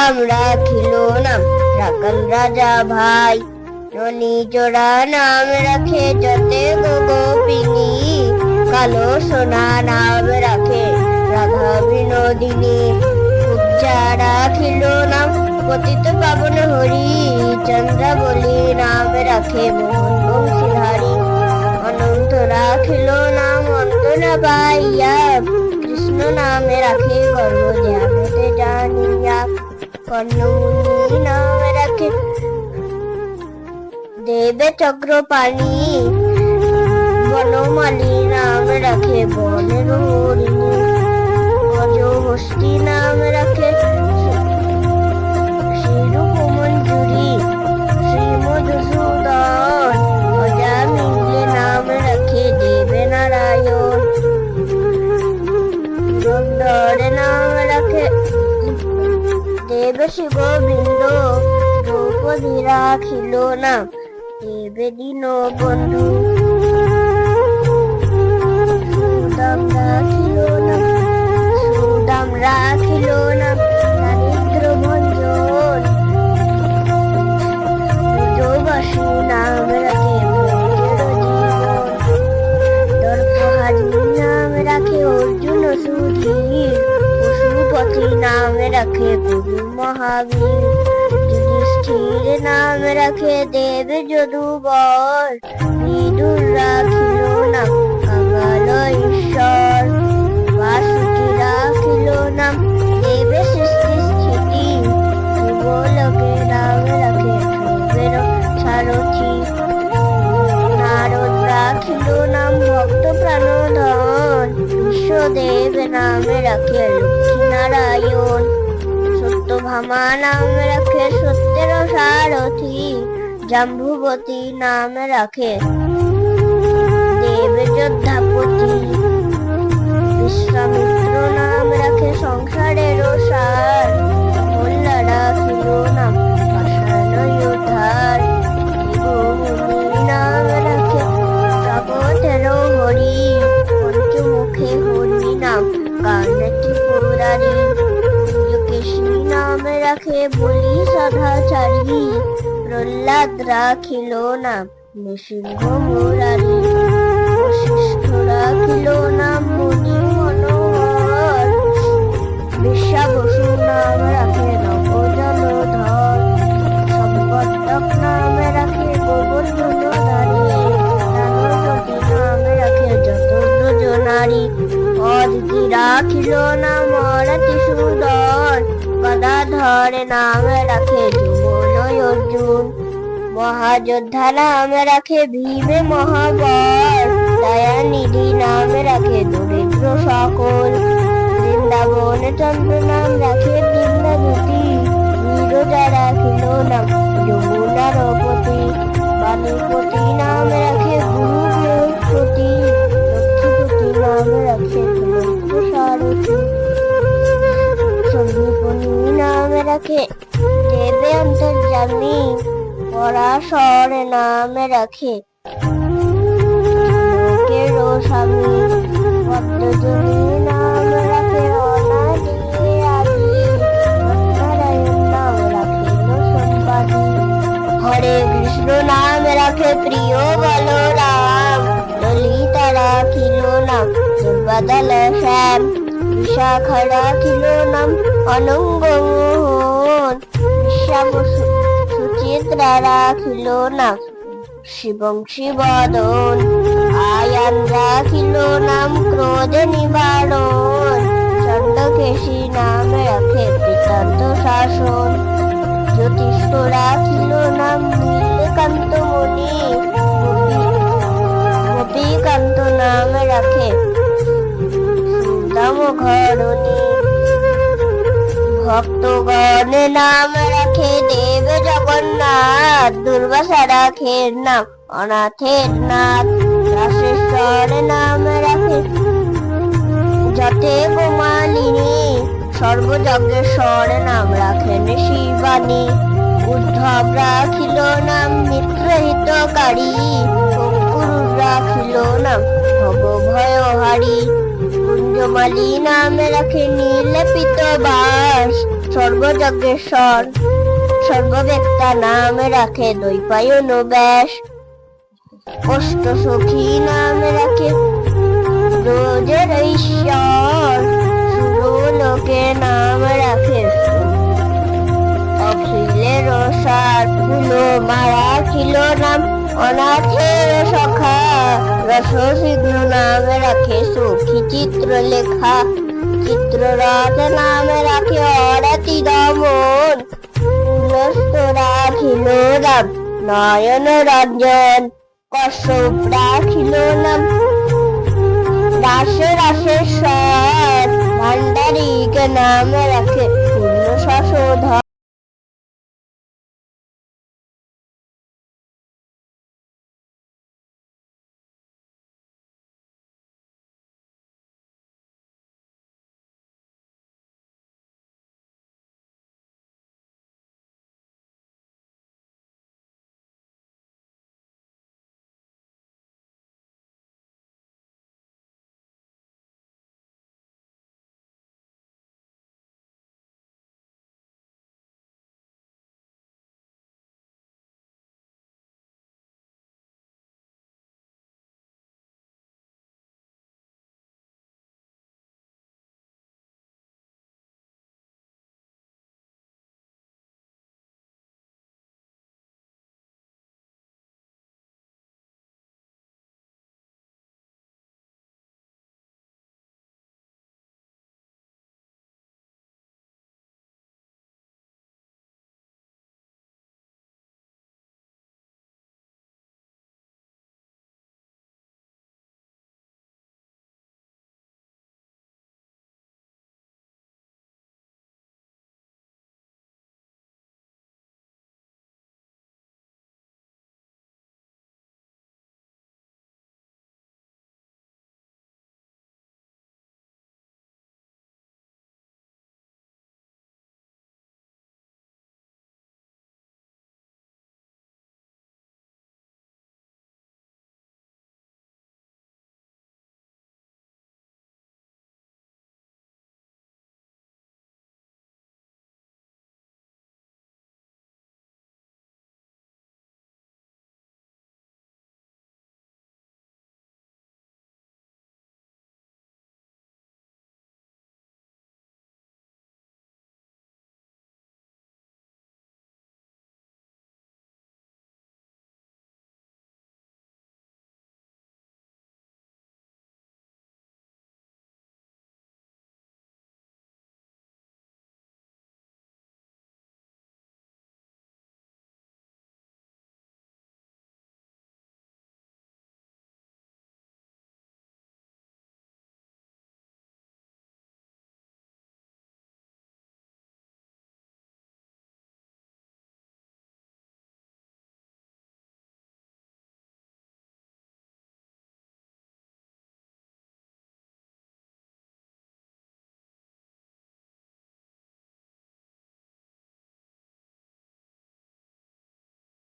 নাম রাখিল নাম রাখাল রাজা ভাই। ননী জোড়া নাম রাখে যতে গোপিনী, কালো সোনা নাম রাখে রাধা বিনোদিনী। কুব্জা রাখিল নাম পতিত পাবন হরি, চন্দ্রাবলী নাম রাখে মোহন বংশীধারী। অনন্ত রাখিল নাম অন্ত না পাইয়া, কৃষ্ণ নামে রাখে গর্ব ধ্যানতে জানিয়া। কর্ণমুনি নামে রাখে দেবে চক্রপাণি, বনমালী নাম রাখে বনের হরিণী। গজহস্তি নাম রাখে শ্রীরূপমঞ্জুরি, শ্রীমধুসূদন। অজামিলে নাম রাখে দেবে নারায়ণ, পুরন্দরে নাম রাখে দেবে শিববৃন্দ। দ্রৌপদী রাখিল নাম দেবে দীনবন্ধু, সুদাম রাখিল নাম দারিদ্র ভঞ্জন। ব্রজবাসী নাম রাখে ব্রজের জীবন, দর্পহারি নাম রাখে অর্জুন সুধীর। পশুপতি নাম রাখে গুরু মহাবীর, যুধিষ্ঠির নাম রাখে দেব যদুবর। বিদুর রাখিল নাম কাঙ্গাল ঈশ্বর, বাসুকি রাখিল নাম দেবে সৃষ্টি স্থিতি। যুগলোকে নাম রাখে ধ্রুবের সারথি, নারদ রাখিল নাম ভক্ত প্রাণধন। বিশ্বদেব নামে রাখে লক্ষ্মী নারায়ণ, সত্যভামা নাম রাখে সত্যের সারথি। জাম্বুবতী নাম রাখে দেব যোদ্ধাপতি, বিশ্বামিত্র নাম রাখে সংসারের সার। অহল্যা রাখিল নাম পাষাণ যোদ্ধার, ভৃগুমুনি নাম রাখে জগতের হরি। পঞ্চমুখে হরি নাম কানে ত্রিপুরারি, কুঞ্জকেশী নাম রাখে বলি সদাচারী। প্রহ্লাদ রাখিল নাম নৃসিংহ মুরারি, বশিষ্ঠ রাখিল নাম মুনি মনোহর। বিশ্বাবসু নাম রাখে নব জলধর, সম্পদক নাম রাখে গোবর্ধনধারী। দানবতী নাম রাখে যত ব্রজ নারী, অদিতি রাখিল নাম অরতি সুদন। গদাধর নাম রাখে যুবন অর্জুন, মহাযোদ্ধা নাম রাখে ভীমে মহাবল। দয়ানিধি নাম রাখে দরিদ্র সকল, বৃন্দাবন চন্দ্র নাম রাখে বৃন্দাবতী। নীরজা রাখিল নাম যমুনার পতি, বাণীপতি নাম রাখে গুরু বৃহস্পতি। লক্ষ্মীপতি নাম রাখে সমস্ত সারথী, সন্দীপনী নাম রাখে দেবে অন্তর্যামী। পরাশর নাম রাখে লোকের স্বামী, পদ্মজনী নাম রাখে অনাদি আদি। নারায়ণ নাম রাখে সম্পাদী, হরে কৃষ্ণ নাম রাখে প্রিয় বলরাম। ললিতা রাখিল নাম দুর্বাদল শ্যাম, বিশাখা রাখিল নাম অনঙ্গ মোহন। বিশ্বাবসু সুচিত্রা রাখিল নাম শিবংশী বদন। আয়ান রাখিল নাম ক্রোধ নিবারণ, চণ্ডকেশী নাম রাখে পিতান্ত শাসন। জ্যোতিষ্ক রাখিল নাম নীলকান্ত মণি, গোপীকান্ত নাম রাখে সুদাম ঘরণী। ভক্তগণ নাম রাখে দেব জগন্নাথ, দুর্বাসা রাখে নাম অনাথের নাথ। রাশেশ্বর নাম রাখে যতে গোমালিনী, সর্বযজ্ঞেশ্বর নাম রাখেন শিবানী। উদ্ধব রাখিল নাম মিত্রহিতকারী, অঙ্কুর রাখিল নাম ভব ভয়হারী। কুঞ্জমালী নাম রাখে নীল পিত বাস, স্বর্গযজ্ঞেশ্বর সর্ববেক্তা নাম রাখে দ্বৈপায়ন ব্যাস অষ্টসখী নাম রাখে ব্রজের ঈশ্বর সুরলোকে নাম রাখে অখিলের সার ফুলো মারা ছিল নাম অনাথের সখা রসসিগ্ন নাম রাখে সখী চিত্র লেখা চিত্ররথ নাম রাখে অরাতি দমন পুলস্তরা ছিল নাম নয়ন রঞ্জন কশ্যপ রাখিল নাম রাসে রাসেশ্বর ভান্ডারিক নাম রাখে পূর্ণ শশধর